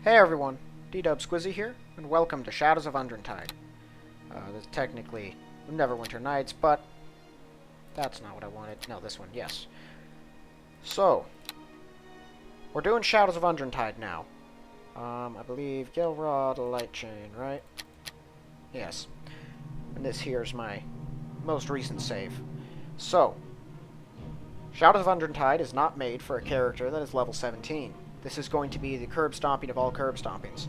Hey everyone, D-Dub Squizzy here, and welcome to Shadows of Undrentide. This is technically Neverwinter Nights, but that's not what I wanted. No, this one, yes. So, we're doing Shadows of Undrentide now. I believe Gilrod, Light Chain, right? Yes. And this here's my most recent save. So, Shadows of Undrentide is not made for a character that is level 17. This is going to be the curb stomping of all curb stompings.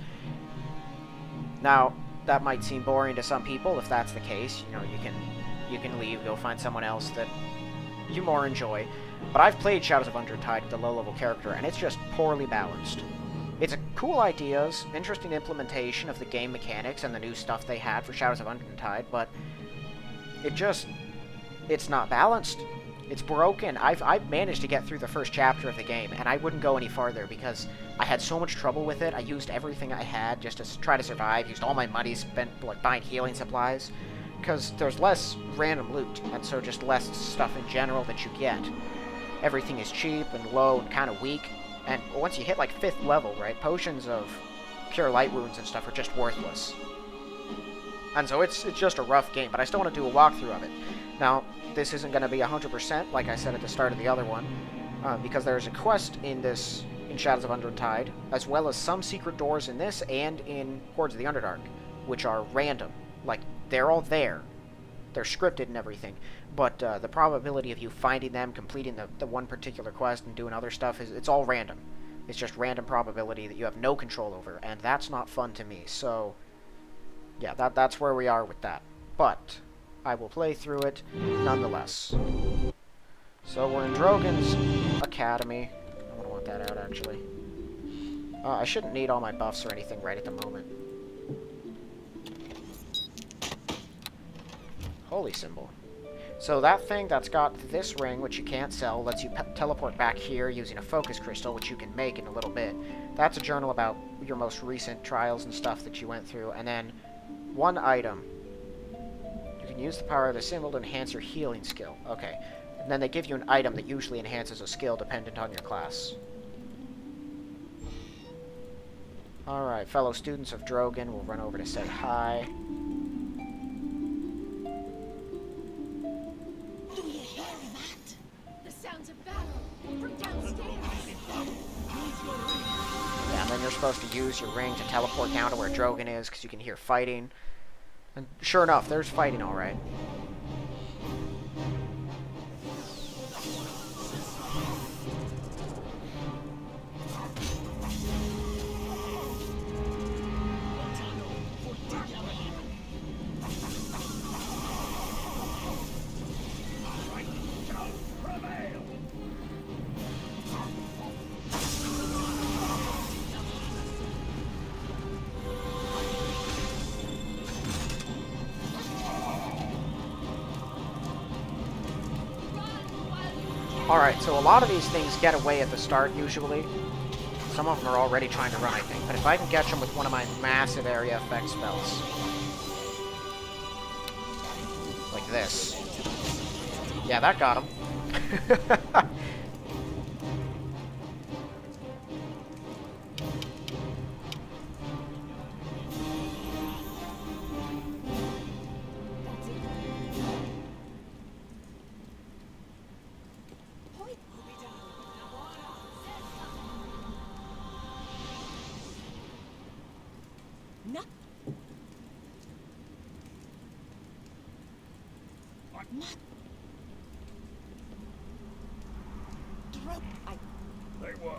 Now, that might seem boring to some people. If that's the case, you know, you can leave, go find someone else that you more enjoy. But I've played Shadows of Undrentide with a low-level character, and it's just poorly balanced. It's a cool ideas, interesting implementation of the game mechanics and the new stuff they had for Shadows of Undrentide, but it's not balanced. It's broken. I've managed to get through the first chapter of the game, and I wouldn't go any farther because I had so much trouble with it. I used everything I had just to try to survive, used all my money spent like buying healing supplies, because there's less random loot, and so just less stuff in general that you get. Everything is cheap and low and kind of weak, and once you hit like 5th level, right, potions of pure light wounds and stuff are just worthless. And so it's just a rough game, but I still want to do a walkthrough of it. Now, this isn't going to be 100%, like I said at the start of the other one, because there's a quest in Shadows of Undrentide, as well as some secret doors in this and in Hordes of the Underdark, which are random. Like, they're all there. They're scripted and everything, but the probability of you finding them, completing the one particular quest, and doing other stuff, it's all random. It's just random probability that you have no control over, and that's not fun to me, so yeah, that's where we are with that. But I will play through it nonetheless. So we're in Drogon's Academy. I'm gonna want that out, actually. I shouldn't need all my buffs or anything right at the moment. Holy symbol. So that thing that's got this ring, which you can't sell, lets you teleport back here using a focus crystal, which you can make in a little bit. That's a journal about your most recent trials and stuff that you went through. And then one item. You can use the power of the symbol to enhance your healing skill. Okay. And then they give you an item that usually enhances a skill dependent on your class. Alright, fellow students of Drogon, we'll run over to say hi. Do you hear that? The sounds of battle from downstairs. Yeah, and then you're supposed to use your ring to teleport down to where Drogon is, because you can hear fighting. And sure enough, there's fighting alright. Alright, so a lot of these things get away at the start, usually. Some of them are already trying to run, I think. But if I can catch them with one of my massive area effect spells. Like this. Yeah, that got him. No. Not. Drop. They were.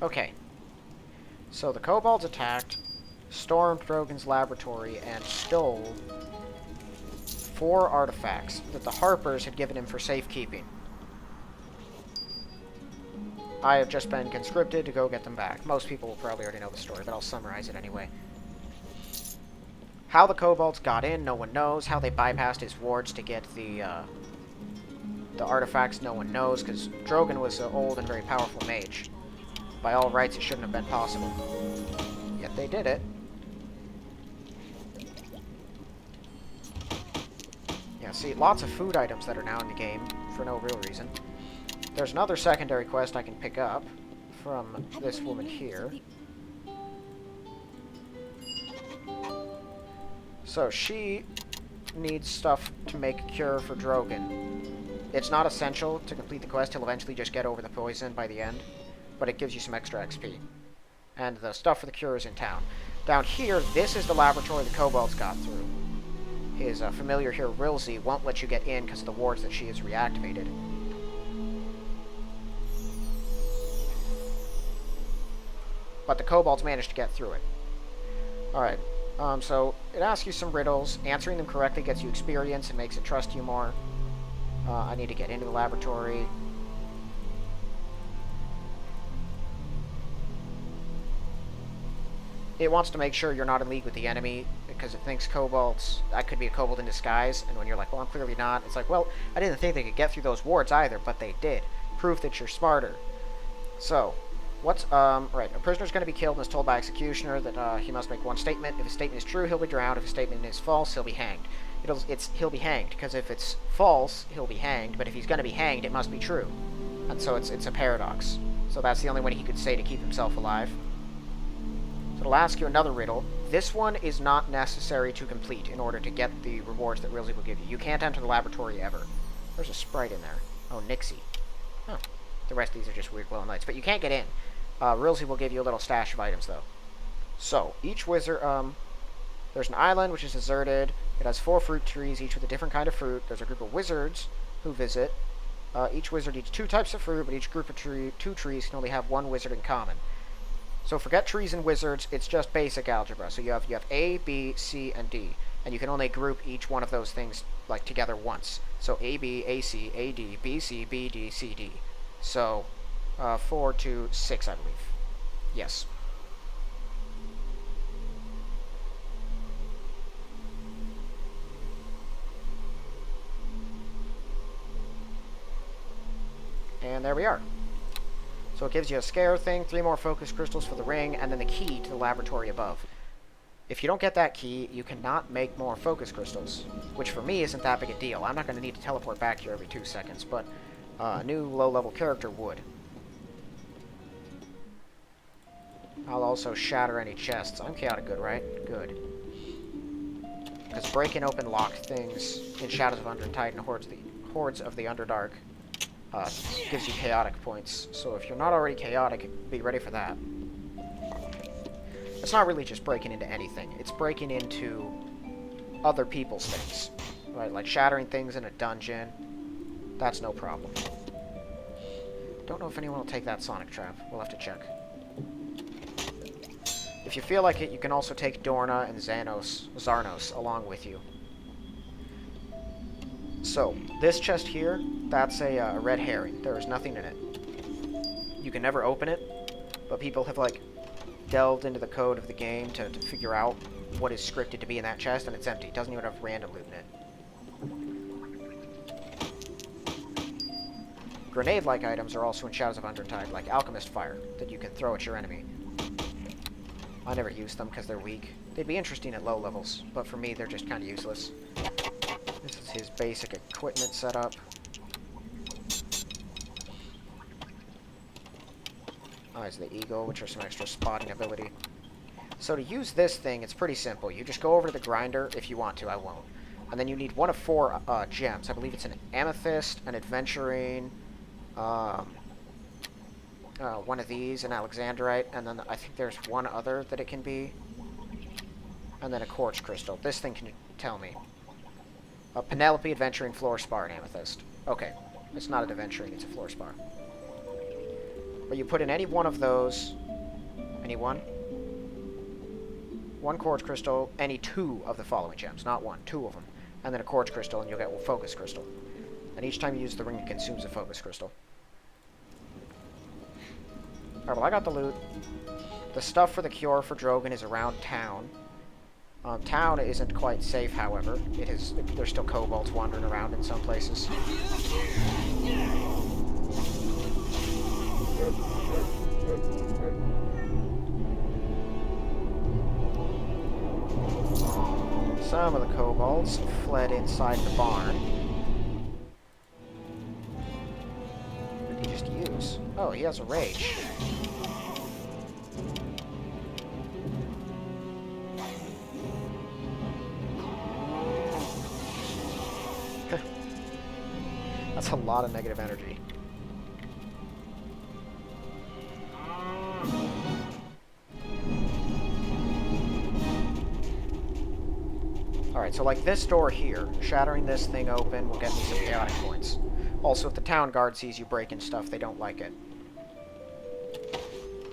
Okay. So the kobolds attacked, stormed Drogon's laboratory, and stole 4 artifacts that the Harpers had given him for safekeeping. I have just been conscripted to go get them back. Most people will probably already know the story, but I'll summarize it anyway. How the kobolds got in, no one knows. How they bypassed his wards to get the artifacts, no one knows, because Drogon was an old and very powerful mage. By all rights, it shouldn't have been possible. Yet they did it. see, lots of food items that are now in the game for no real reason. There's another secondary quest I can pick up from this woman here. So she needs stuff to make a cure for Drogon. It's not essential to complete the quest. He'll eventually just get over the poison by the end, but it gives you some extra XP. And the stuff for the cure is in town. Down here, this is the laboratory the kobolds got through. His familiar here, Rilzy, won't let you get in because of the wards that she has reactivated. But the kobolds managed to get through it. Alright, so it asks you some riddles. Answering them correctly gets you experience and makes it trust you more. I need to get into the laboratory. It wants to make sure you're not in league with the enemy, because it thinks kobolds, that could be a kobold in disguise, and when you're like, well, I'm clearly not, it's like, well, I didn't think they could get through those wards either, but they did. Proof that you're smarter. So, right, a prisoner's going to be killed and is told by executioner that he must make one statement. If his statement is true, he'll be drowned. If his statement is false, he'll be hanged. He'll be hanged, because if it's false, he'll be hanged, but if he's going to be hanged, it must be true. And so it's a paradox. So that's the only one he could say to keep himself alive. So it'll ask you another riddle. This one is not necessary to complete in order to get the rewards that Rilzy will give you. You can't enter the laboratory ever. There's a sprite in there. Oh, Nixie. Oh, the rest of these are just weird glowing lights. But you can't get in. Rilzy will give you a little stash of items, though. So, each wizard, there's an island which is deserted. It has 4 fruit trees, each with a different kind of fruit. There's a group of wizards who visit. Each wizard eats 2 types of fruit, but each group of 2 trees can only have 1 wizard in common. So forget trees and wizards, it's just basic algebra. So you have A, B, C, and D. And you can only group each one of those things like together once. So A, B, A, C, A, D, B, C, B, D, C, D. So 4 to 6, I believe. Yes. And there we are. So it gives you a scare thing, 3 more focus crystals for the ring, and then the key to the laboratory above. If you don't get that key, you cannot make more focus crystals, which for me isn't that big a deal. I'm not going to need to teleport back here every 2 seconds, but a new low-level character would. I'll also shatter any chests. I'm chaotic good, right? Good. Because breaking open locked things in Shadows of Undrentide and Hordes of the Underdark gives you chaotic points. So if you're not already chaotic, be ready for that. It's not really just breaking into anything. It's breaking into other people's things. Right? Like shattering things in a dungeon. That's no problem. Don't know if anyone will take that sonic trap. We'll have to check. If you feel like it, you can also take Dorna and Zarnos along with you. So, this chest here, that's a red herring. There is nothing in it. You can never open it, but people have, like, delved into the code of the game to figure out what is scripted to be in that chest, and it's empty. It doesn't even have random loot in it. Grenade-like items are also in Shadows of Undrentide, like Alchemist Fire, that you can throw at your enemy. I never use them because they're weak. They'd be interesting at low levels, but for me, they're just kind of useless. This is his basic equipment setup. Eyes of the Eagle, which are some extra spotting ability. So to use this thing, it's pretty simple. You just go over to the grinder if you want to. I won't. And then you need one of 4 gems. I believe it's an amethyst, an adventuring, one of these, an alexandrite, and then I think there's one other that it can be. And then a quartz crystal. This thing can tell me. A Penelope, adventuring, fluorspar, and amethyst. Okay. It's not an adventuring, it's a fluorspar. But you put in any one of those. Any one? 1 quartz crystal, any 2 of the following gems. Not 1, 2 of them. And then a quartz crystal, and you'll get a focus crystal. And each time you use the ring, it consumes a focus crystal. Alright, well, I got the loot. The stuff for the cure for Drogon is around town. Town isn't quite safe, however. There's still kobolds wandering around in some places. Some of the kobolds fled inside the barn. What did he just use? Oh, he has a rage. That's a lot of negative energy. Alright, so like this door here, shattering this thing open will get me some chaotic points. Also, if the town guard sees you breaking stuff, they don't like it.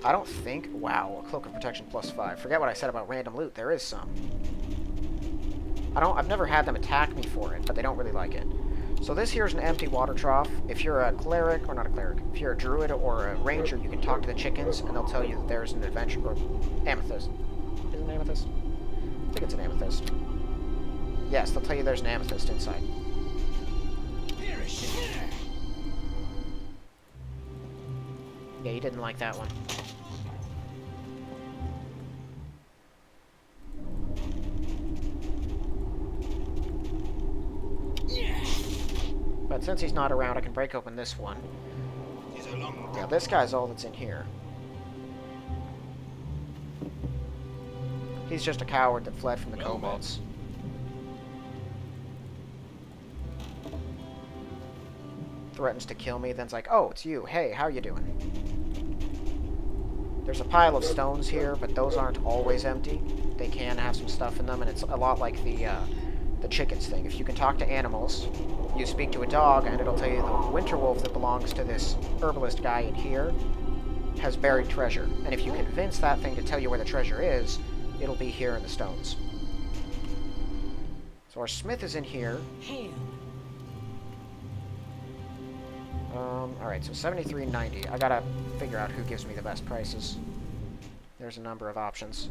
I don't think... Wow, a cloak of protection +5. Forget what I said about random loot. There is some. I've never had them attack me for it, but they don't really like it. So this here is an empty water trough. If you're a cleric, or not a cleric, if you're a druid or a ranger, you can talk to the chickens, and they'll tell you that there's an adventure, or amethyst. Is it an amethyst? I think it's an amethyst. Yes, they'll tell you there's an amethyst inside. Yeah, you didn't like that one. But since he's not around, I can break open this one. Yeah, this guy's all that's in here. He's just a coward that fled from the kobolds. Threatens to kill me, then's like, oh, it's you. Hey, how you doing? There's a pile of stones here, but those aren't always empty. They can have some stuff in them, and it's a lot like the chickens thing. If you can talk to animals, you speak to a dog, and it'll tell you the winter wolf that belongs to this herbalist guy in here has buried treasure. And if you convince that thing to tell you where the treasure is, it'll be here in the stones. So our smith is in here. Alright, so 73.90. I gotta figure out who gives me the best prices. There's a number of options.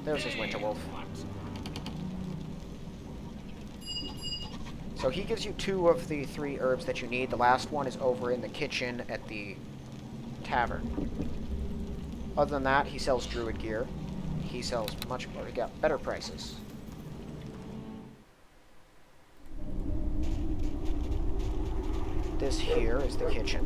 There's his winter wolf. So he gives you 2 of the 3 herbs that you need. The last one is over in the kitchen at the tavern. Other than that, he sells druid gear. He sells much more. He got better prices. This here is the kitchen.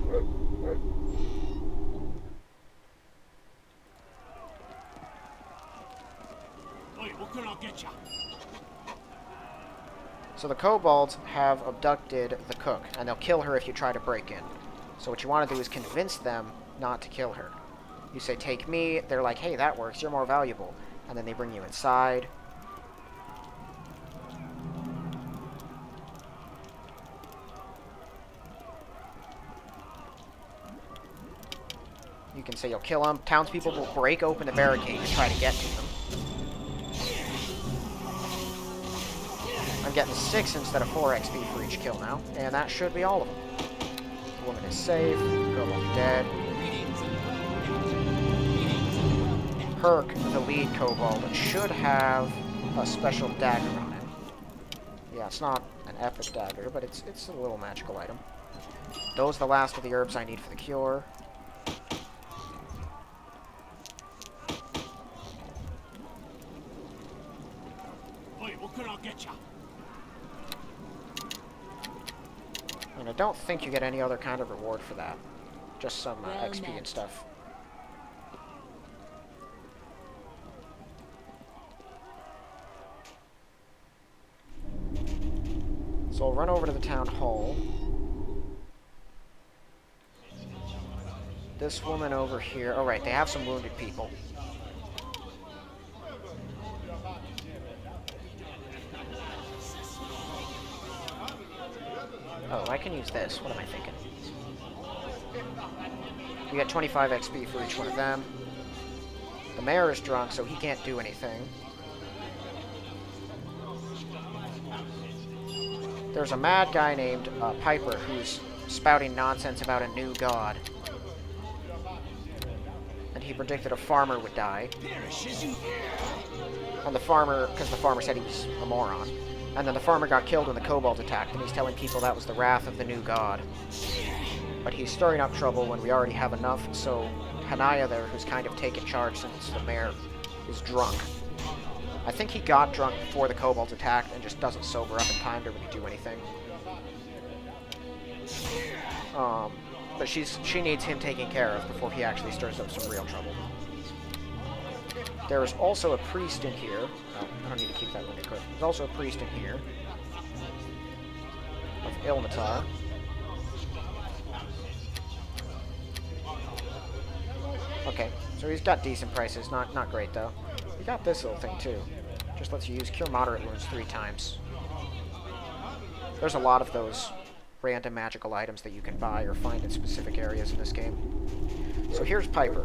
What can I get you? So the kobolds have abducted the cook, and they'll kill her if you try to break in. So what you want to do is convince them not to kill her. You say, take me, they're like, hey, that works, you're more valuable. And then they bring you inside. You can say you'll kill them. Townspeople will break open the barricade to try to get to them. I'm getting 6 instead of 4 XP for each kill now, and that should be all of them. The woman is safe, kobold dead. Herc, the lead kobold, should have a special dagger on him. Yeah, it's not an epic dagger, but it's a little magical item. Those are the last of the herbs I need for the cure. What can I get you? And I don't think you get any other kind of reward for that. Just some XP and stuff. So I'll run over to the town hall. This woman over here. Oh, right, they have some wounded people. Oh, I can use this. What am I thinking? You get 25 XP for each one of them. The mayor is drunk, so he can't do anything. There's a mad guy named Piper who's spouting nonsense about a new god. And he predicted a farmer would die. And the farmer, because the farmer said he was a moron. And then the farmer got killed when the kobolds attacked, and he's telling people that was the wrath of the new god. But he's stirring up trouble when we already have enough, so Hanaya there, who's kind of taken charge since the mayor is drunk. I think he got drunk before the kobolds attacked and just doesn't sober up in time to really do anything. But she needs him taken care of before he actually stirs up some real trouble. There is also a priest in here. Oh, I don't need to keep that window closed. There's also a priest in here of Ilmatar. Okay, so he's got decent prices. Not great though. He got this little thing too. Just lets you use Cure Moderate Wounds 3 times. There's a lot of those random magical items that you can buy or find in specific areas in this game. So here's Piper.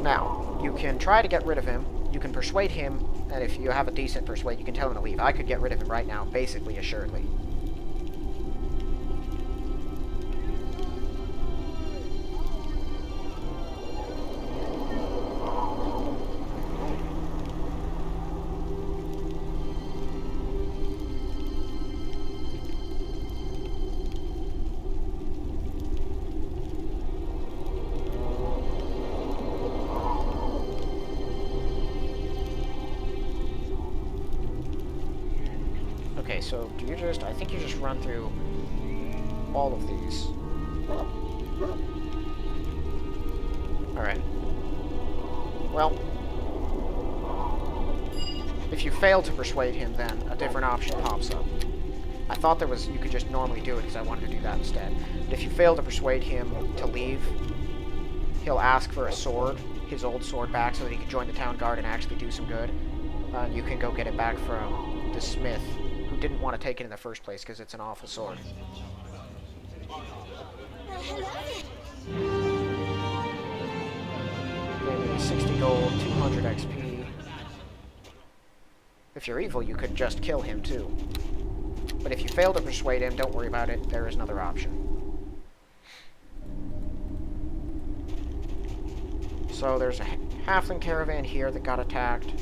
Now, you can try to get rid of him. You can persuade him, and if you have a decent persuade, you can tell him to leave. I could get rid of him right now, basically assuredly. Okay, so do you just... I think you just run through all of these. Alright. Well, if you fail to persuade him, then a different option pops up. I thought there was... you could just normally do it because I wanted to do that instead. But if you fail to persuade him to leave, he'll ask for a sword, his old sword back, so that he can join the town guard and actually do some good. You can go get it back from the smith, who didn't want to take it in the first place because it's an awful sword. Maybe 60 gold, 200 XP. If you're evil, you could just kill him too. But if you fail to persuade him, don't worry about it. There is another option. So there's a halfling caravan here that got attacked.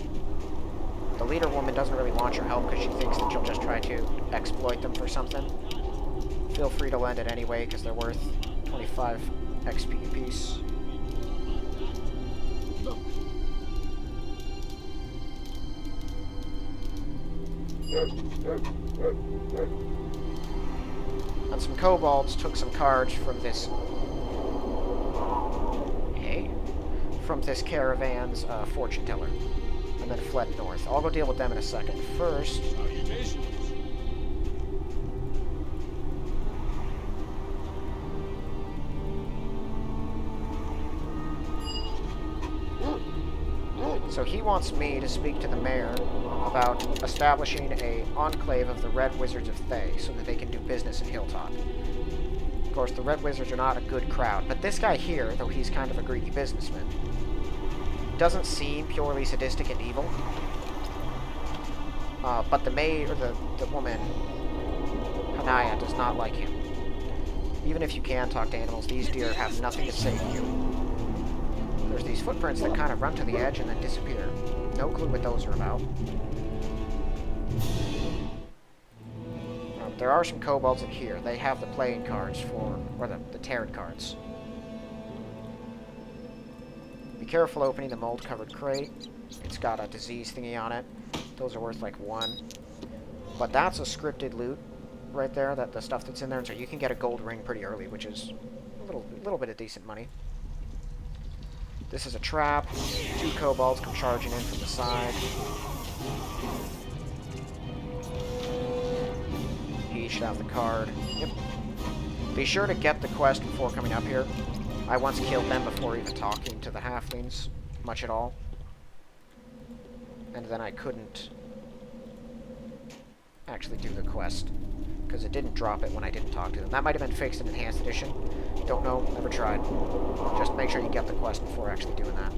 The leader woman doesn't really want your help because she thinks that you'll just try to exploit them for something. Feel free to lend it anyway because they're worth 25 XP apiece. And some kobolds took some cards from this... from this caravan's fortune teller. And then fled north. I'll go deal with them in a second. First... So he wants me to speak to the mayor about establishing an enclave of the Red Wizards of Thay so that they can do business in Hilltop. Of course, the Red Wizards are not a good crowd, but this guy here, though he's kind of a greedy businessman, doesn't seem purely sadistic and evil. But the maid, or the woman, Hanaya, does not like him. Even if you can talk to animals, these deer have nothing to say to you. There's these footprints that kind of run to the edge and then disappear. No clue what those are about. There are some kobolds in here. They have the playing cards for, or the tarot cards. Be careful opening the mold-covered crate. It's got a disease thingy on it. Those are worth like 1. But that's a scripted loot right there, that the stuff that's in there. And so you can get a gold ring pretty early, which is a little bit of decent money. This is a trap. 2 kobolds come charging in from the side. He should have the card. Yep. Be sure to get the quest before coming up here. I once killed them before even talking to the halflings much at all. And then I couldn't actually do the quest, because it didn't drop it when I didn't talk to them. That might have been fixed in Enhanced Edition. Don't know, never tried. Just make sure you get the quest before actually doing that.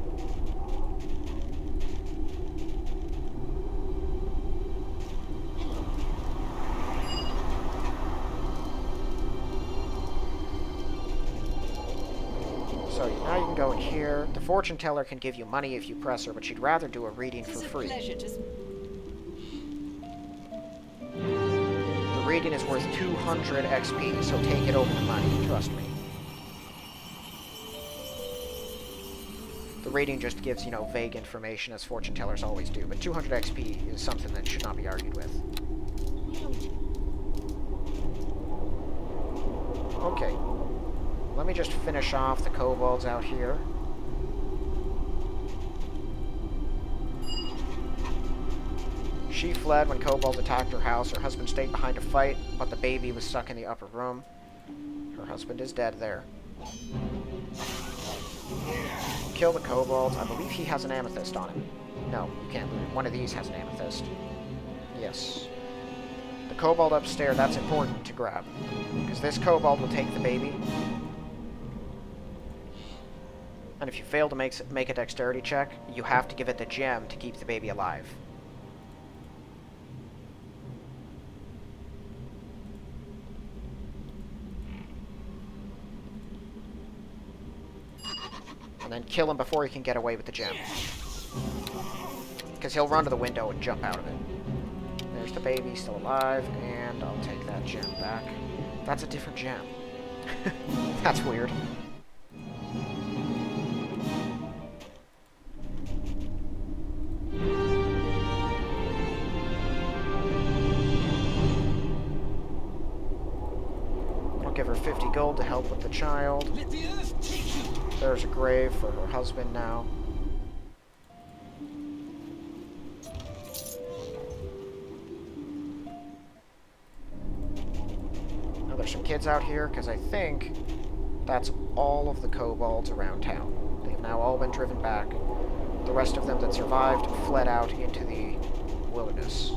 So now you can go in here. The fortune teller can give you money if you press her, but she'd rather do a reading for free. The reading is worth 200 XP, so take it over the money, trust me. The rating just gives, you know, vague information, as fortune tellers always do, but 200 XP is something that should not be argued with. Okay. Let me just finish off the kobolds out here. She fled when kobolds attacked her house. Her husband stayed behind to fight, but the baby was stuck in the upper room. Her husband is dead there. Kill the kobolds. I believe he has an amethyst on him. No, you can't. One of these has an amethyst. Yes. The kobold upstairs, that's important to grab. Because this kobold will take the baby. And if you fail to make a dexterity check, you have to give it the gem to keep the baby alive. And then kill him before he can get away with the gem. Because he'll run to the window and jump out of it. There's the baby, still alive, and I'll take that gem back. That's a different gem. That's weird. I'll give her 50 gold to help with the child. There's a grave for her husband now. Now there's some kids out here, because I think that's all of the kobolds around town. They've now all been driven back. The rest of them that survived fled out into the wilderness.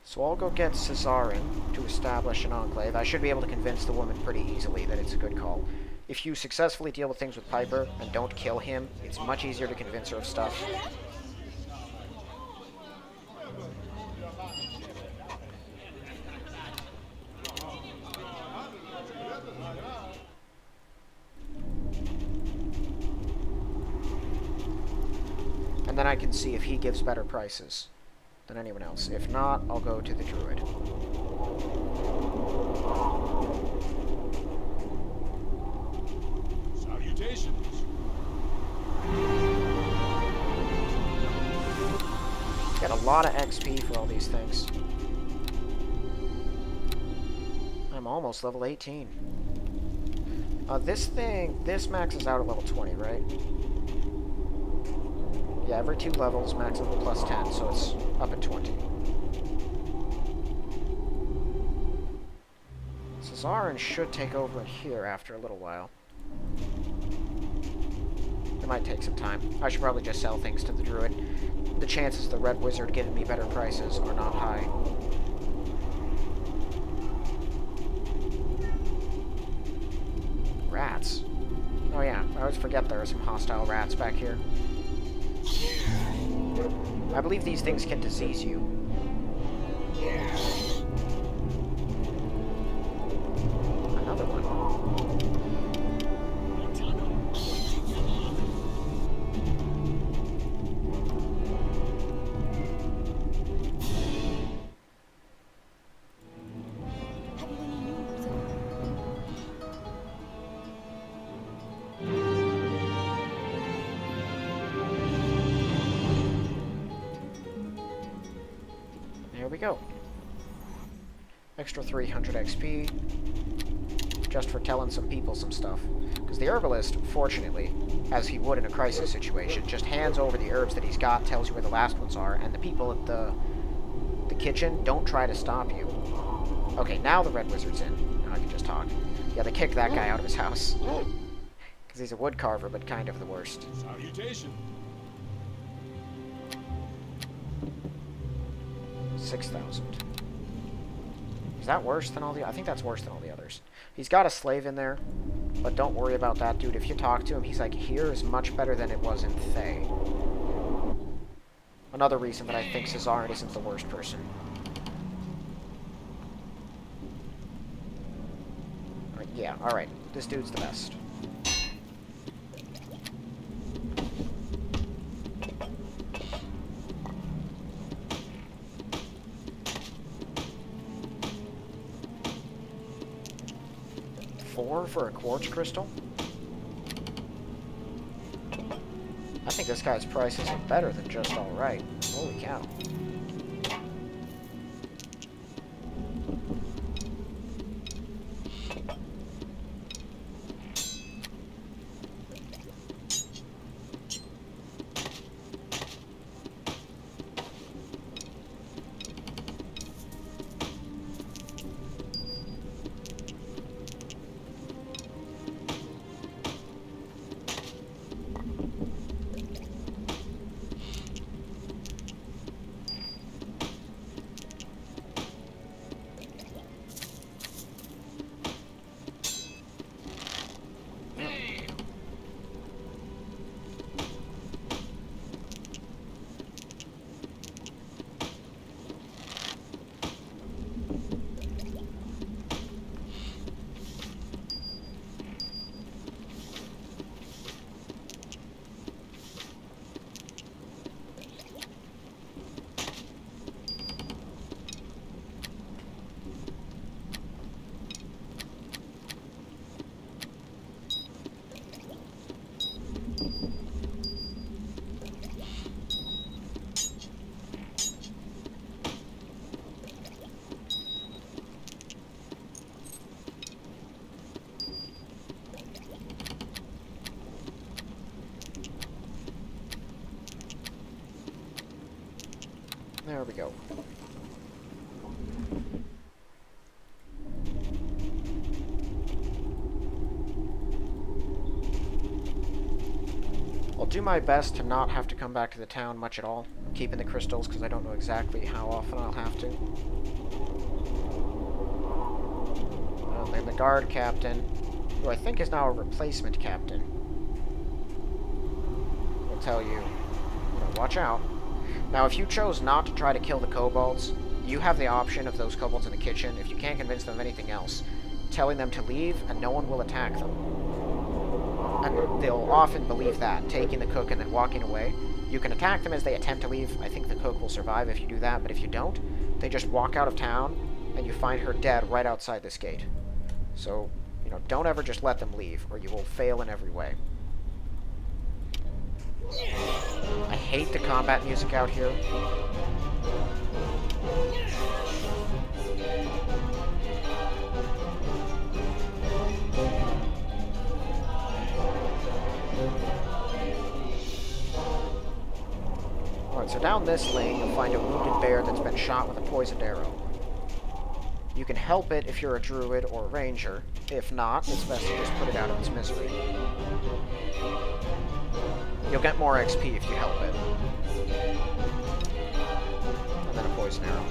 So I'll go get Cesarin to establish an enclave. I should be able to convince the woman pretty easily that it's a good call. If you successfully deal with things with Piper and don't kill him, it's much easier to convince her of stuff. And then I can see if he gives better prices than anyone else. If not, I'll go to the druid. Salutations. Get a lot of XP for all these things. I'm almost level 18. This maxes out at level 20, right? Yeah, every 2 levels maxes at plus 10, so it's up at 20. Cesarin should take over in here after a little while. It might take some time. I should probably just sell things to the druid. The chances of the red wizard giving me better prices are not high. Rats. Oh yeah, I always forget there are some hostile rats back here. I believe these things can disease you. Another one. Have you any news of There we go. Extra 300 XP. Just for telling some people some stuff. Because the herbalist, fortunately, as he would in a crisis situation, just hands over the herbs that he's got, tells you where the last ones are, and the people at the kitchen don't try to stop you. Okay, now the red wizard's in. Now I can just talk. Yeah, they kicked that guy out of his house. Because he's a wood carver, but kind of the worst. Salutation. 6,000. Is that worse than all the... I think that's worse than all the others. He's got a slave in there, but don't worry about that, dude. If you talk to him, he's like, here is much better than it was in Thay. Another reason that I think Cesarin isn't the worst person. Yeah, alright. This dude's the best. $4 for a quartz crystal? I think this guy's prices are better than just alright. Holy cow. There we go. I'll do my best to not have to come back to the town much at all, keeping the crystals, because I don't know exactly how often I'll have to. And the guard captain, who I think is now a replacement captain, will tell you, watch out. Now, if you chose not to try to kill the kobolds, you have the option of those kobolds in the kitchen, if you can't convince them of anything else, telling them to leave, and no one will attack them. And they'll often believe that, taking the cook and then walking away. You can attack them as they attempt to leave. I think the cook will survive if you do that, but if you don't, they just walk out of town, and you find her dead right outside this gate. So, don't ever just let them leave, or you will fail in every way. I hate the combat music out here. Alright, so down this lane you'll find a wounded bear that's been shot with a poisoned arrow. You can help it if you're a druid or a ranger. If not, it's best to just put it out of its misery. You'll get more XP if you help it. And then a poison arrow.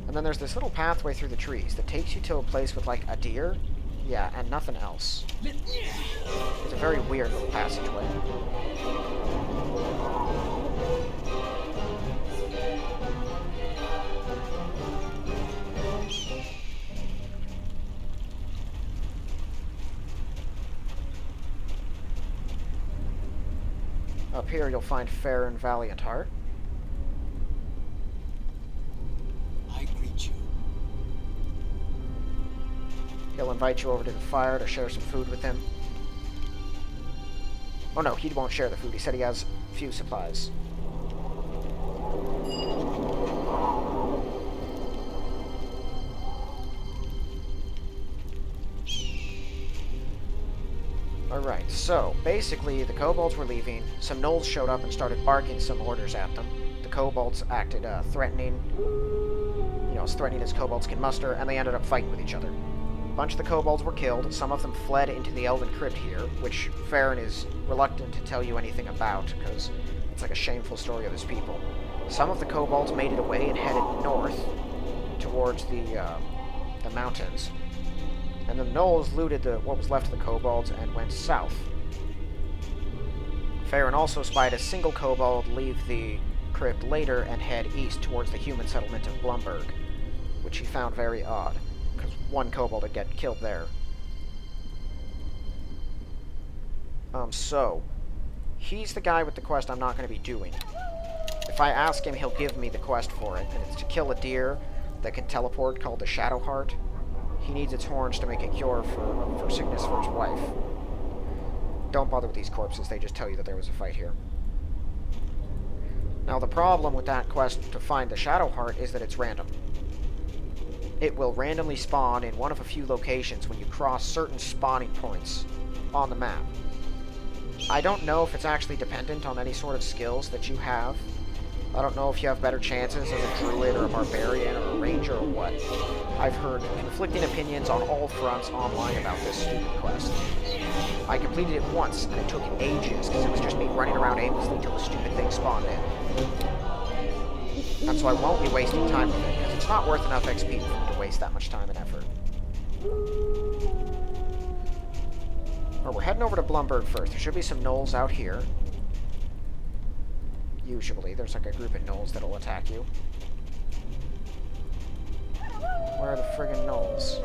And then there's this little pathway through the trees that takes you to a place with, like, a deer. Yeah, and nothing else. It's a very weird little passageway. Up here you'll find Farron Valiantheart. I greet you. He'll invite you over to the fire to share some food with him. Oh no, he won't share the food. He said he has few supplies. Alright, so, basically, the kobolds were leaving, some gnolls showed up and started barking some orders at them. The kobolds acted threatening, as threatening as kobolds can muster, and they ended up fighting with each other. A bunch of the kobolds were killed, some of them fled into the Elven Crypt here, which Farron is reluctant to tell you anything about, because it's like a shameful story of his people. Some of the kobolds made it away and headed north, towards the mountains. And the gnolls looted what was left of the kobolds and went south. Farron also spied a single kobold leave the crypt later and head east towards the human settlement of Blumberg, which he found very odd, because one kobold would get killed there. So, he's the guy with the quest I'm not going to be doing. If I ask him, he'll give me the quest for it, and it's to kill a deer that can teleport called the Shadow Heart. He needs its horns to make a cure for sickness for his wife. Don't bother with these corpses, they just tell you that there was a fight here. Now the problem with that quest to find the Shadow Heart is that it's random. It will randomly spawn in one of a few locations when you cross certain spawning points on the map. I don't know if it's actually dependent on any sort of skills that you have. I don't know if you have better chances as a druid or a barbarian or a ranger or what. I've heard conflicting opinions on all fronts online about this stupid quest. I completed it once, and it took ages, because it was just me running around aimlessly until the stupid thing spawned in. And so I won't be wasting time with it, because it's not worth enough XP for me to waste that much time and effort. Alright, we're heading over to Blumberg first. There should be some gnolls out here. Usually, there's like a group of gnolls that'll attack you. Where are the friggin' gnolls?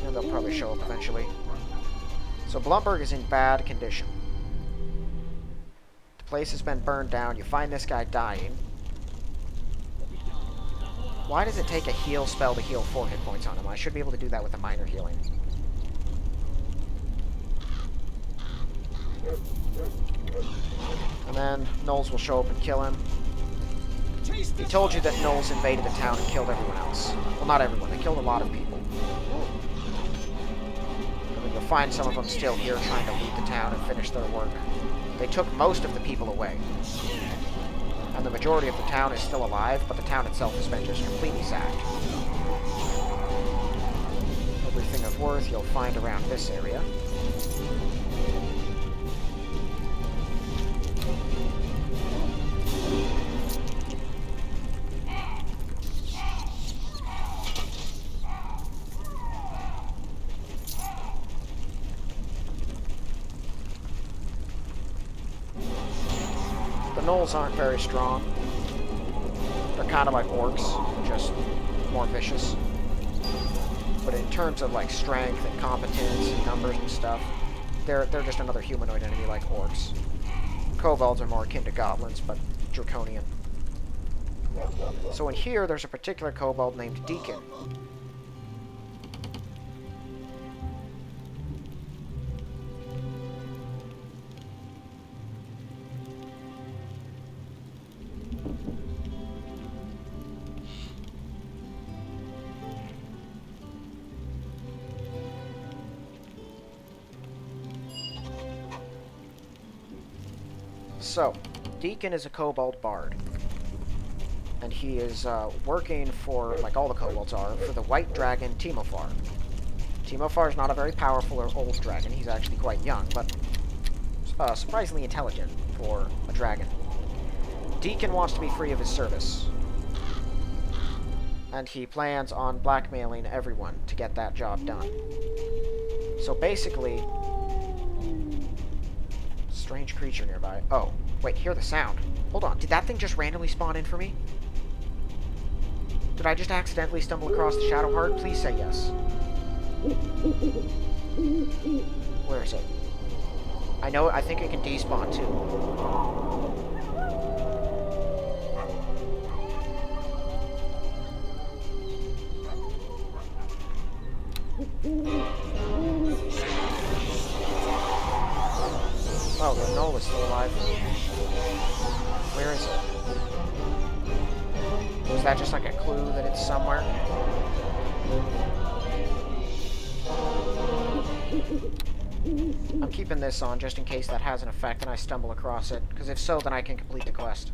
Yeah, they'll probably show up eventually. So Blumberg is in bad condition. The place has been burned down. You find this guy dying. Why does it take a heal spell to heal 4 hit points on him? I should be able to do that with a minor healing. And then gnolls will show up and kill him. He told you that gnolls invaded the town and killed everyone else. Well, not everyone. They killed a lot of people. And then you'll find some of them still here trying to loot the town and finish their work. They took most of the people away. And the majority of the town is still alive, but the town itself has been just completely sacked. Everything of worth you'll find around this area. Gnolls aren't very strong. They're kind of like orcs, just more vicious. But in terms of like strength and competence and numbers and stuff, they're just another humanoid enemy like orcs. Kobolds are more akin to goblins, but draconian. So in here, there's a particular kobold named Deacon. So, Deacon is a kobold bard. And he is working for, like all the kobolds are, for the white dragon Timofar. Timofar is not a very powerful or old dragon. He's actually quite young, but surprisingly intelligent for a dragon. Deacon wants to be free of his service. And he plans on blackmailing everyone to get that job done. So basically... Strange creature nearby. Oh, wait, hear the sound. Hold on, did that thing just randomly spawn in for me? Did I just accidentally stumble across the Shadow Heart? Please say yes. Where is it? I think it can despawn too. Oh, the gnoll is still alive. Where is it? Was that just like a clue that it's somewhere? I'm keeping this on just in case that has an effect and I stumble across it, because if so, then I can complete the quest.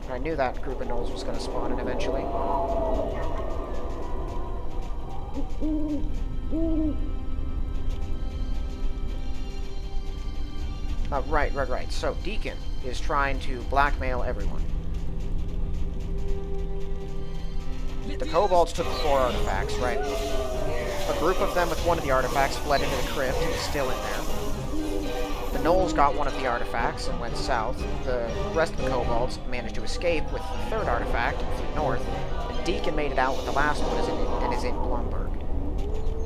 But I knew that group of gnolls was going to spawn in eventually. Right. So, Deacon is trying to blackmail everyone. The kobolds took 4 artifacts, right? A group of them with one of the artifacts fled into the crypt and is still in there. The gnolls got one of the artifacts and went south. The rest of the kobolds managed to escape with the 3rd artifact and flew north. And Deacon made it out with the last one and is in Blumberg.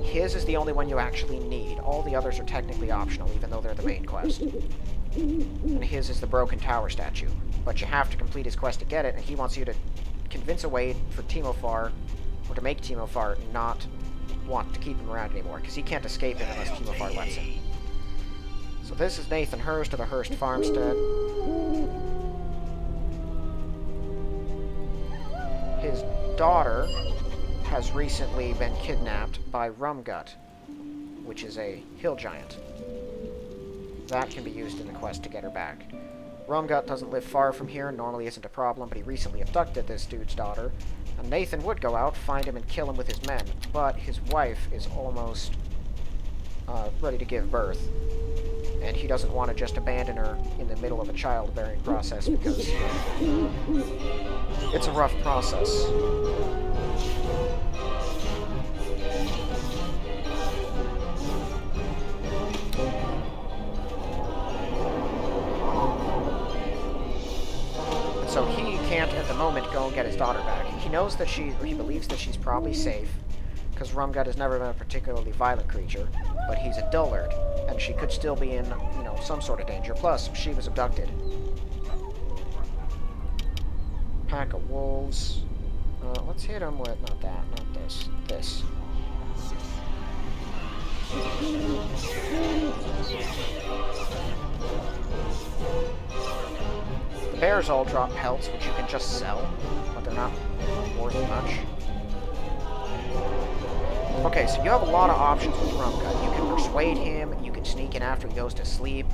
His is the only one you actually need. All the others are technically optional, even though they're the main quest. And his is the broken tower statue. But you have to complete his quest to get it, and he wants you to convince a way for Timofar, or to make Timofar not want to keep him around anymore, because he can't escape it unless Timofar lets him. So this is Nathan Hurst of the Hurst Farmstead. His daughter has recently been kidnapped by Rumgut, which is a hill giant. That can be used in the quest to get her back. Rumgut doesn't live far from here, normally isn't a problem, but he recently abducted this dude's daughter. And Nathan would go out, find him, and kill him with his men, but his wife is almost ready to give birth. And he doesn't want to just abandon her in the middle of a childbearing process because it's a rough process. So he can't, at the moment, go and get his daughter back. He knows that he believes that she's probably safe, because Rumgut has never been a particularly violent creature, but he's a dullard, and she could still be in, some sort of danger. Plus, she was abducted. Pack of wolves. Let's hit him with, not that, not this, this. The bears all drop pelts, which you can just sell, but they're not worth much. Okay, so you have a lot of options with Rumgut. You can persuade him, you can sneak in after he goes to sleep,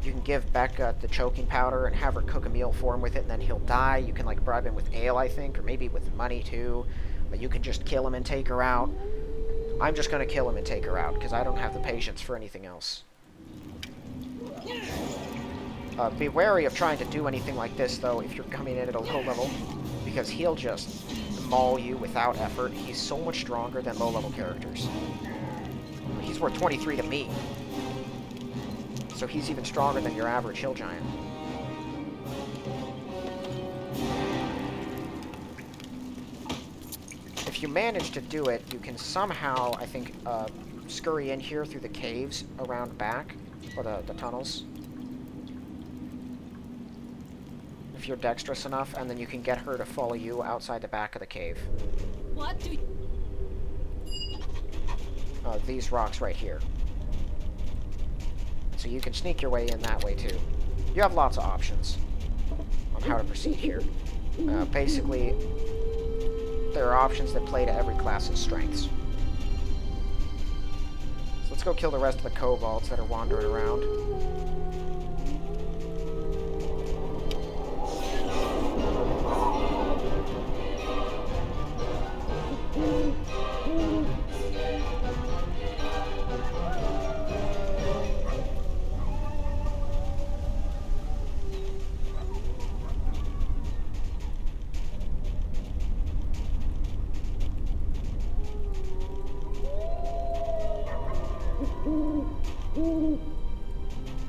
you can give Becca the choking powder and have her cook a meal for him with it, and then he'll die. You can, bribe him with ale, I think, or maybe with money, too. But you can just kill him and take her out. I'm just gonna kill him and take her out, because I don't have the patience for anything else. Be wary of trying to do anything like this, though, if you're coming in at a low level, because he'll just maul you without effort. He's so much stronger than low-level characters. He's worth 23 to me. So he's even stronger than your average hill giant. If you manage to do it, you can somehow, I think, scurry in here through the caves around back, or the tunnels. If you're dexterous enough, and then you can get her to follow you outside the back of the cave. What do you... These rocks right here. So you can sneak your way in that way too. You have lots of options on how to proceed here. Basically, there are options that play to every class's strengths. So let's go kill the rest of the kobolds that are wandering around.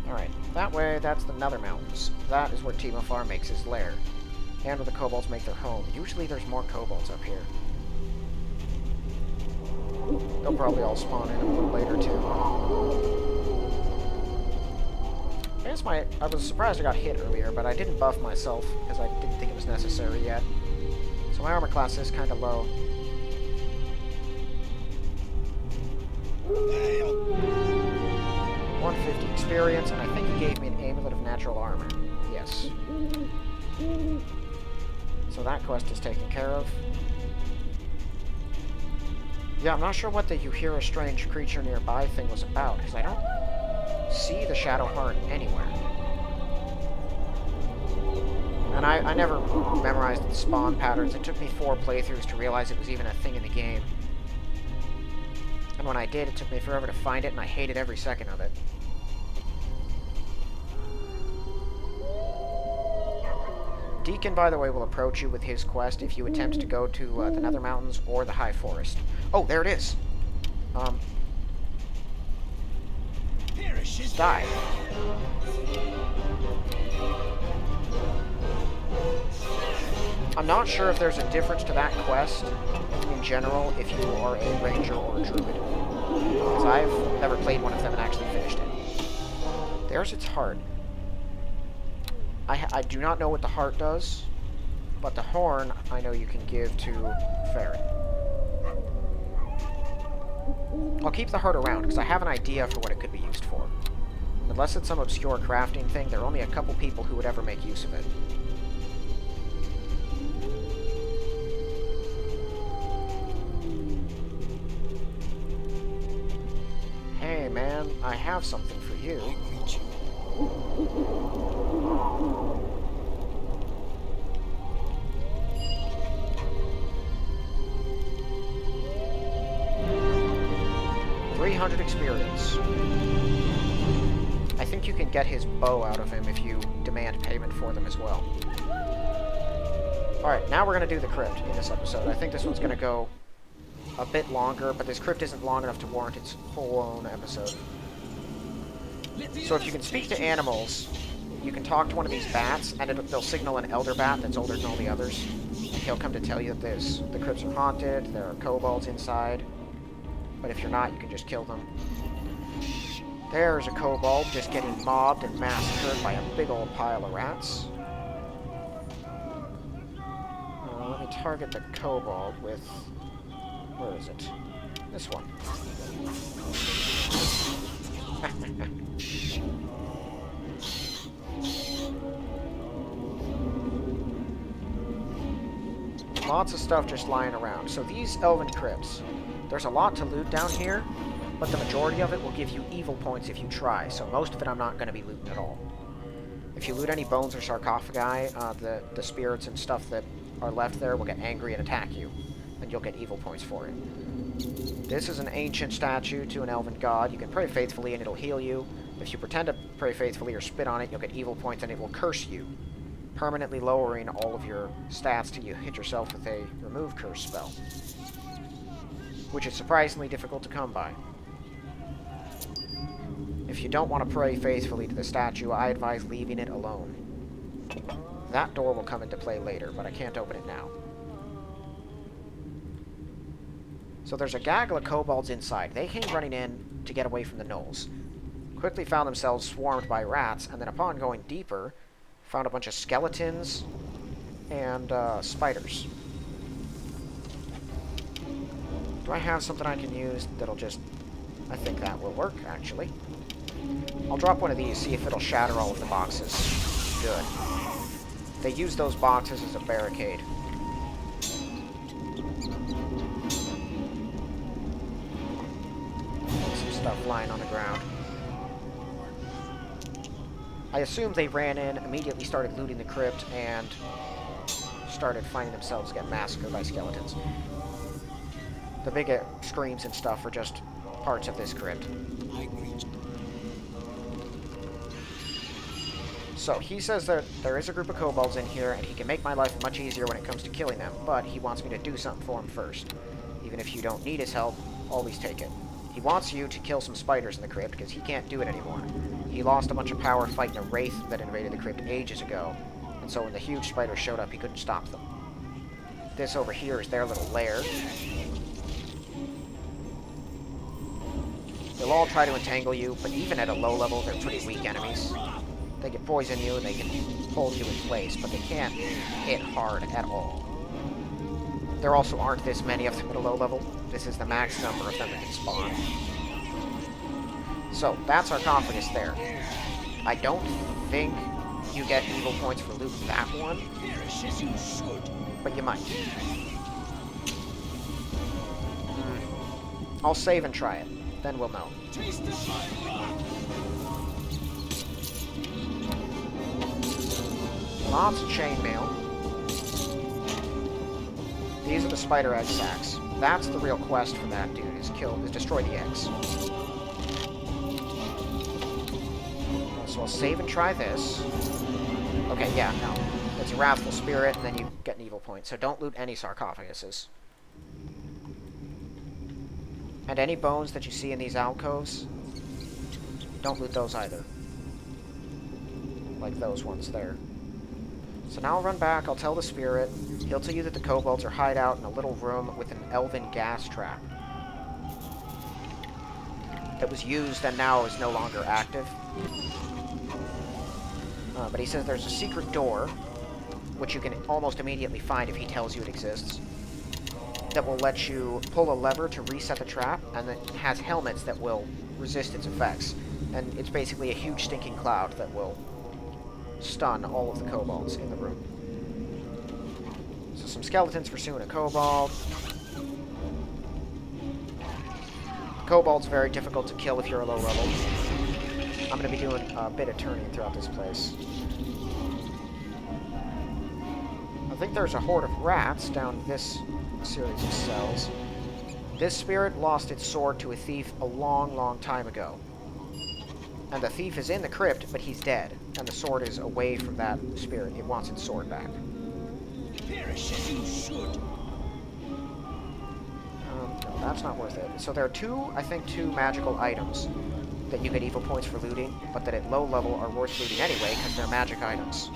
Alright, that way, that's the Nether Mountains. That is where Timofar makes his lair, and where the kobolds make their home. Usually there's more kobolds up here. They'll probably all spawn in a little later, too. I was surprised I got hit earlier, but I didn't buff myself, because I didn't think it was necessary yet. So my armor class is kind of low. 150 experience, and I think he gave me an amulet of natural armor. Yes. So that quest is taken care of. Yeah, I'm not sure what the "you hear a strange creature nearby" thing was about, because I don't see the Shadow Heart anywhere. And I never memorized the spawn patterns. It took me 4 playthroughs to realize it was even a thing in the game. And when I did, it took me forever to find it, and I hated every second of it. Deacon, by the way, will approach you with his quest if you attempt to go to the Nether Mountains or the High Forest. Oh, there it is! Die. I'm not sure if there's a difference to that quest in general if you are a ranger or a druid, because I've never played one of them and actually finished it. There's its heart. I do not know what the heart does, but the horn I know you can give to Farron. I'll keep the heart around, because I have an idea for what it could be used for. Unless it's some obscure crafting thing, there are only a couple people who would ever make use of it. Hey man, I have something for you. I greet you. $300 experience. I think you can get his bow out of him if you demand payment for them as well. Alright, now we're going to do the crypt in this episode. I think this one's going to go a bit longer, but this crypt isn't long enough to warrant its whole own episode. So if you can speak to animals, you can talk to one of these bats, and they'll signal an elder bat that's older than all the others. And he'll come to tell you that the crypts are haunted, there are kobolds inside. But if you're not, you can just kill them. There's a kobold just getting mobbed and massacred by a big old pile of rats. Let me target the kobold with... where is it? This one. Lots of stuff just lying around. So these elven crypts, there's a lot to loot down here, but the majority of it will give you evil points if you try, so most of it I'm not going to be looting at all. If you loot any bones or sarcophagi, the spirits and stuff that are left there will get angry and attack you, and you'll get evil points for it. This is an ancient statue to an elven god. You can pray faithfully and it'll heal you. If you pretend to pray faithfully or spit on it, you'll get evil points and it will curse you, permanently lowering all of your stats till you hit yourself with a remove curse spell, which is surprisingly difficult to come by. If you don't want to pray faithfully to the statue, I advise leaving it alone. That door will come into play later, but I can't open it now. So there's a gaggle of kobolds inside. They came running in to get away from the gnolls. Quickly found themselves swarmed by rats, and then upon going deeper, found a bunch of skeletons and spiders. Do I have something I can use that'll just... I think that will work, actually. I'll drop one of these, see if it'll shatter all of the boxes. Good. They use those boxes as a barricade. Some stuff lying on the ground. I assume they ran in, immediately started looting the crypt, and started finding themselves get massacred by skeletons. The big screams and stuff are just parts of this crypt. I greet you. So, he says that there is a group of kobolds in here, and he can make my life much easier when it comes to killing them, but he wants me to do something for him first. Even if you don't need his help, always take it. He wants you to kill some spiders in the crypt, because he can't do it anymore. He lost a bunch of power fighting a wraith that invaded the crypt ages ago, and so when the huge spiders showed up, he couldn't stop them. This over here is their little lair. They'll all try to entangle you, but even at a low level, they're pretty weak enemies. They can poison you, and they can hold you in place, but they can't hit hard at all. There also aren't this many of them at a low level. This is the max number of them that can spawn. So, that's sarcophagus there. I don't think you get evil points for looting that one, but you might. I'll save and try it, then we'll know. Lots of chainmail. These are the spider egg sacs. That's the real quest for that dude, is destroy the eggs. So I'll save and try this. Okay, yeah, no. It's a wrathful spirit, and then you get an evil point. So don't loot any sarcophaguses. And any bones that you see in these alcoves, don't loot those either. Like those ones there. So now I'll run back, I'll tell the spirit. He'll tell you that the kobolds are hide out in a little room with an elven gas trap that was used and now is no longer active. But he says there's a secret door, which you can almost immediately find if he tells you it exists. that will let you pull a lever to reset the trap, and it has helmets that will resist its effects. And it's basically a huge stinking cloud that will stun all of the kobolds in the room. So some skeletons for soon a kobold. Kobold's very difficult to kill if you're a low level. I'm going to be doing a bit of turning throughout this place. I think there's a horde of rats down this series of cells. This spirit lost its sword to a thief a long, long time ago. And the thief is in the crypt, but he's dead. And the sword is away from that spirit. It wants its sword back. Perish as you should. No, that's not worth it. So there are I think two magical items that you get evil points for looting, but that at low level are worth looting anyway, because they're magic items.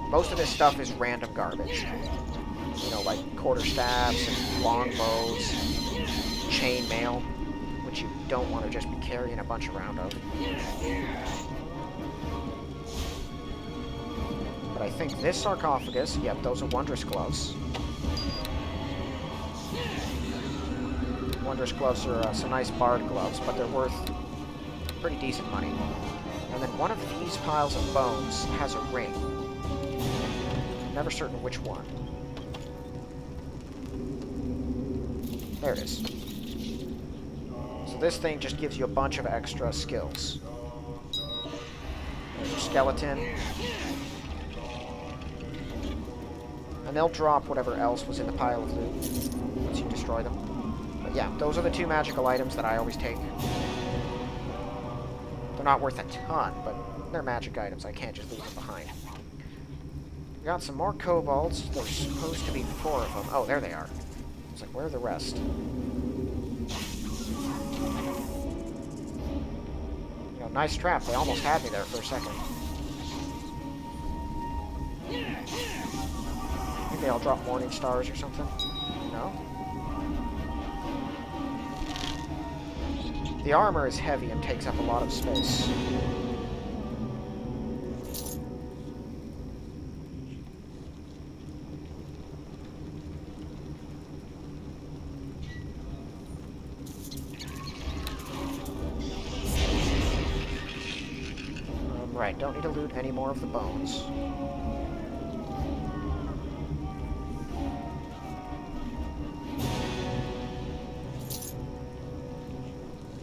Most of this stuff is random garbage. You know, like quarterstaffs and longbows, chainmail, which you don't want to just be carrying a bunch around of. But I think this sarcophagus, yep, those are wondrous gloves. Wondrous gloves are some nice bard gloves, but they're worth pretty decent money. And then one of these piles of bones has a ring. Never certain which one. There it is. So this thing just gives you a bunch of extra skills. There's your skeleton. And they'll drop whatever else was in the pile of loot once you destroy them. But yeah, those are the two magical items that I always take. They're not worth a ton, but they're magic items. I can't just leave them behind. We got some more kobolds. There's supposed to be 4 of them. Oh, there they are. It's like, where are the rest? You know, nice trap. They almost had me there for a second. Maybe I'll drop morning stars or something. No? The armor is heavy and takes up a lot of space. Right, don't need to loot any more of the bones.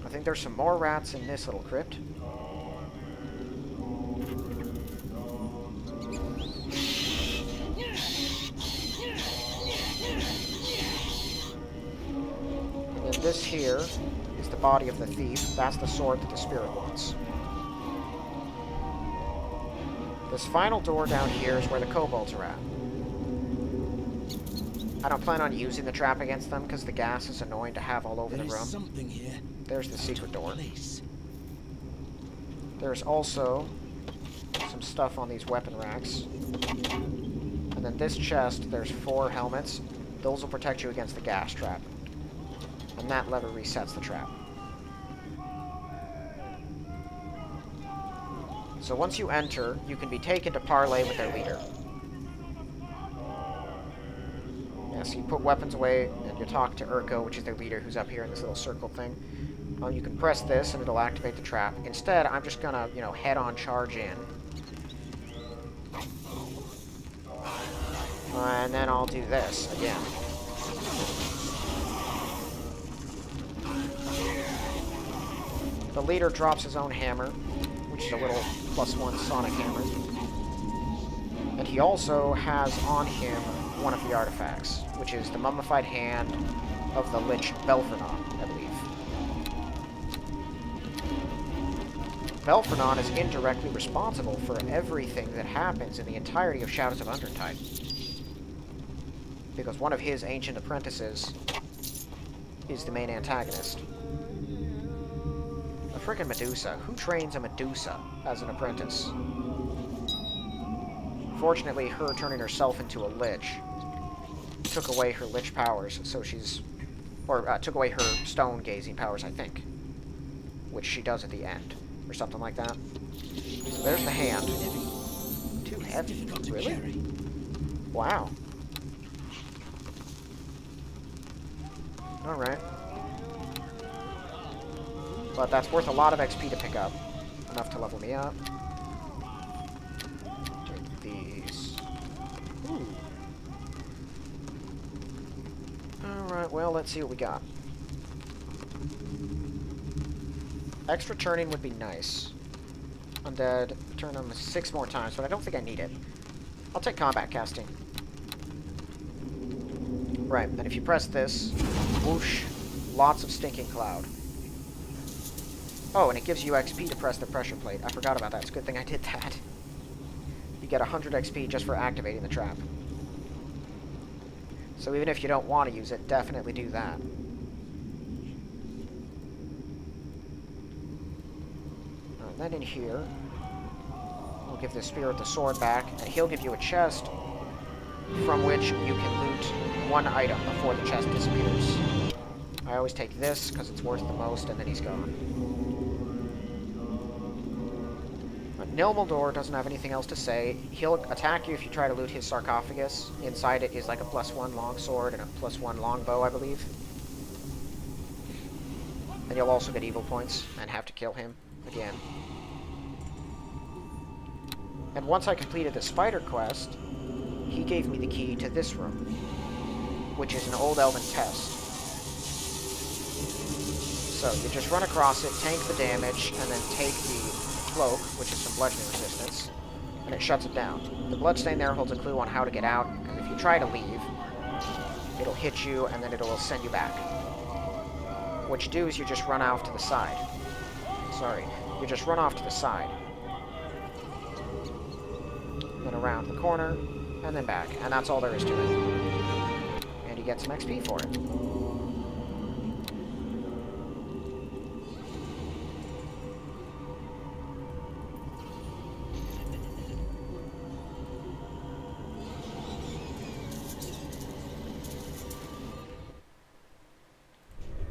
I think there's some more rats in this little crypt. And then this here is the body of the thief. That's the sword that the spirit wants. This final door down here is where the kobolds are at. I don't plan on using the trap against them because the gas is annoying to have all over the room. There's something here. There's the secret door. Place. There's also some stuff on these weapon racks. And then this chest, there's 4 helmets. Those will protect you against the gas trap. And that lever resets the trap. So once you enter, you can be taken to parley with their leader. Yeah, so you put weapons away, and you talk to Urko, which is their leader, who's up here in this little circle thing. You can press this, and it'll activate the trap. Instead, I'm just gonna, you know, head-on charge in. And then I'll do this again. The leader drops his own hammer, which is a little +1 sonic hammer. And he also has on him one of the artifacts, which is the mummified hand of the Lich Belfernon, I believe. Belfernon is indirectly responsible for everything that happens in the entirety of Shadows of Undrentide. Because one of his ancient apprentices is the main antagonist. A frickin' Medusa. Who trains a Medusa as an apprentice? Fortunately, her turning herself into a Lich took away her Lich powers, so she's... Or, took away her stone-gazing powers, I think. Which she does at the end, or something like that. So there's the hand. Too heavy? Really? Wow. Alright. But that's worth a lot of XP to pick up. Enough to level me up. Take these. Ooh. Alright, well, let's see what we got. Extra turning would be nice. Undead, turn them 6 more times, but I don't think I need it. I'll take combat casting. Right, and if you press this, whoosh, lots of stinking cloud. Oh, and it gives you XP to press the pressure plate. I forgot about that. It's a good thing I did that. You get 100 XP just for activating the trap. So even if you don't want to use it, definitely do that. And then in here, we'll give the spirit the sword back, and he'll give you a chest from which you can loot 1 item before the chest disappears. I always take this because it's worth the most, and then he's gone. Nilmaldor doesn't have anything else to say. He'll attack you if you try to loot his sarcophagus. Inside it is like a +1 longsword and a +1 longbow, I believe. And you'll also get evil points and have to kill him again. And once I completed the spider quest, he gave me the key to this room, which is an old elven test. So you just run across it, tank the damage, and then take the cloak, which is some bludgeoning resistance, and it shuts it down. The bloodstain there holds a clue on how to get out, because if you try to leave, it'll hit you, and then it'll send you back. What you do is you just run off to the side. Sorry, you just run off to the side. Then around the corner, and then back, and that's all there is to it. And you get some XP for it.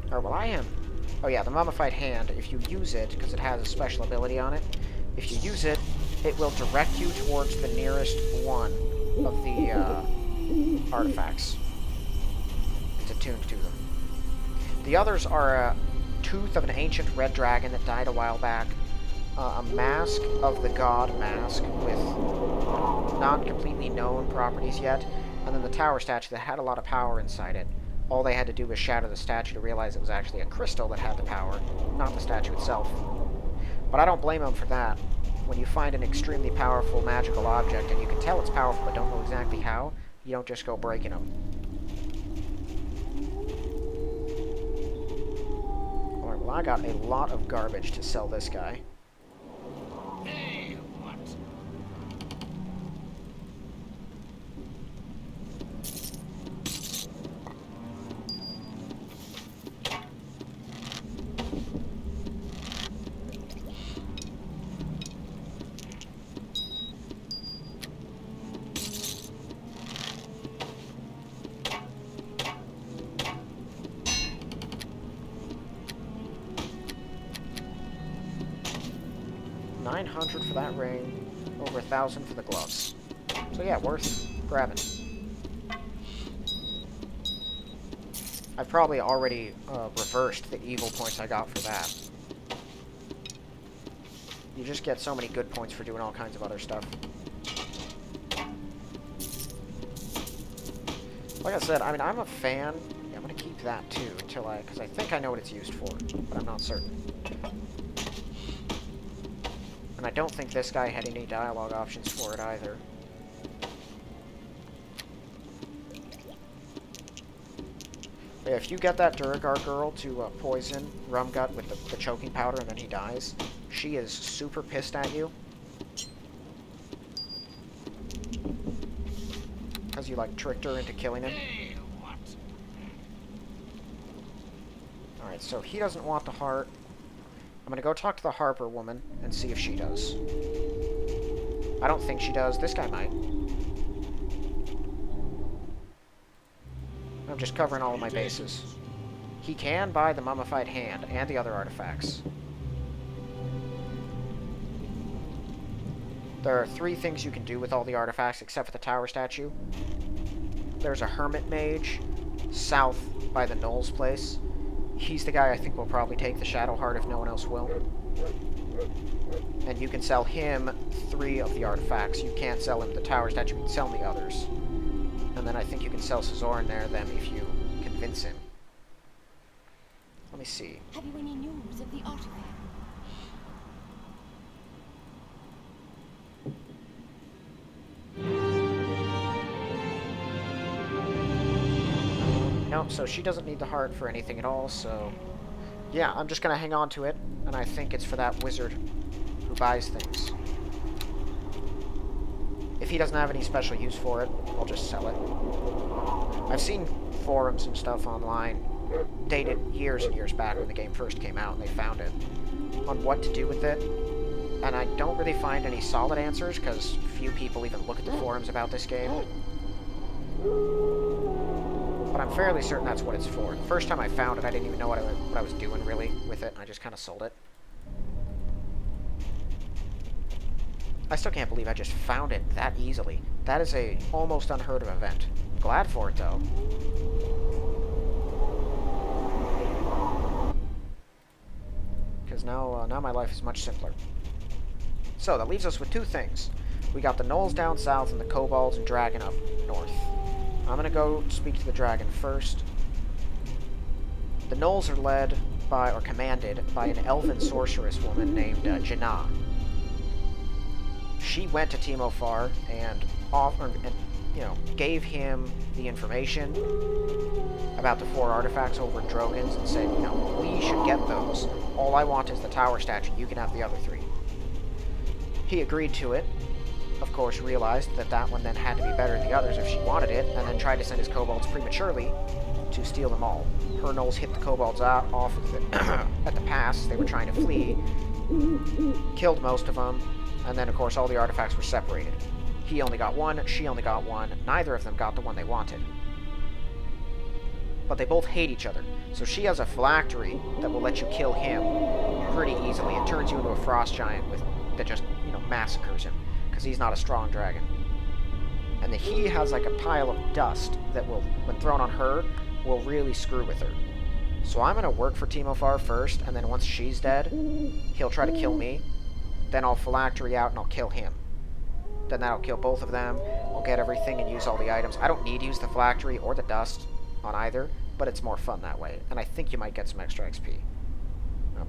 Or, well, I am. Oh yeah, the Mummified Hand, if you use it, because it has a special ability on it, if you use it, it will direct you towards the nearest one of the artifacts. It's attuned to them. The others are a tooth of an ancient red dragon that died a while back, a mask of the god mask with not completely known properties yet, and then the tower statue that had a lot of power inside it. All they had to do was shatter the statue to realize it was actually a crystal that had the power, not the statue itself. But I don't blame them for that. When you find an extremely powerful magical object, and you can tell it's powerful but don't know exactly how, you don't just go breaking them. Alright, well I got a lot of garbage to sell this guy. Hey, what? 900 for that ring, over 1,000 for the gloves. So yeah, worth grabbing. I probably already reversed the evil points I got for that. You just get so many good points for doing all kinds of other stuff. Like I said, I mean, I'm a fan. Yeah, I'm going to keep that too until because I think I know what it's used for, but I'm not certain. And I don't think this guy had any dialogue options for it either. But yeah, if you get that Duragar girl to poison Rumgut with the choking powder and then he dies, she is super pissed at you. Because you, like, tricked her into killing him. Hey, what? Alright, so he doesn't want the heart. I'm gonna go talk to the Harper woman and see if she does. I don't think she does. This guy might. I'm just covering all of my bases. He can buy the Mummified Hand and the other artifacts. There are 3 things you can do with all the artifacts except for the tower statue. There's a Hermit Mage, south by the Knowles place. He's the guy I think will probably take the Shadow Heart if no one else will. And you can sell him 3 of the artifacts. You can't sell him the tower statue, you can sell him the others. And then I think you can sell Cazorin there them if you convince him. Let me see. Have you any news of the artifact? Nope, so she doesn't need the heart for anything at all, so... Yeah, I'm just gonna hang on to it, and I think it's for that wizard who buys things. If he doesn't have any special use for it, I'll just sell it. I've seen forums and stuff online, dated years and years back when the game first came out and they found it, on what to do with it. And I don't really find any solid answers, because few people even look at the forums about this game. But I'm fairly certain that's what it's for. The first time I found it, I didn't even know what I was doing, really, with it, and I just kind of sold it. I still can't believe I just found it that easily. That is a almost unheard of event. Glad for it, though. Because now my life is much simpler. So, that leaves us with 2 things. We got the Knolls down south and the Kobolds and Dragon up north. I'm gonna go speak to the Dragon first. The Knolls are led by, or commanded, by an elven sorceress woman named Janna. She went to Timofar and gave him the information about the 4 artifacts over in Drogon's and said, we should get those. All I want is the tower statue. You can have the other 3. He agreed to it. Of course, realized that that one then had to be better than the others if she wanted it, and then tried to send his kobolds prematurely to steal them all. Her Knolls hit the kobolds off at the pass. They were trying to flee, killed most of them, and then, of course, all the artifacts were separated. He only got 1, she only got 1. Neither of them got the one they wanted. But they both hate each other. So she has a phylactery that will let you kill him pretty easily. It turns you into a frost giant that just, massacres him, because he's not a strong dragon. And then he has like a pile of dust that will, when thrown on her, will really screw with her. So I'm going to work for Timofar first, and then once she's dead, he'll try to kill me. Then I'll phylactery out and I'll kill him. Then that'll kill both of them. I'll get everything and use all the items. I don't need to use the phylactery or the dust on either, but it's more fun that way. And I think you might get some extra XP.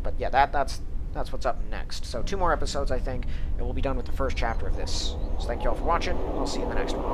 But yeah, that's what's up next. So 2 more episodes, I think, and we'll be done with the first chapter of this. So thank you all for watching. I'll see you in the next one.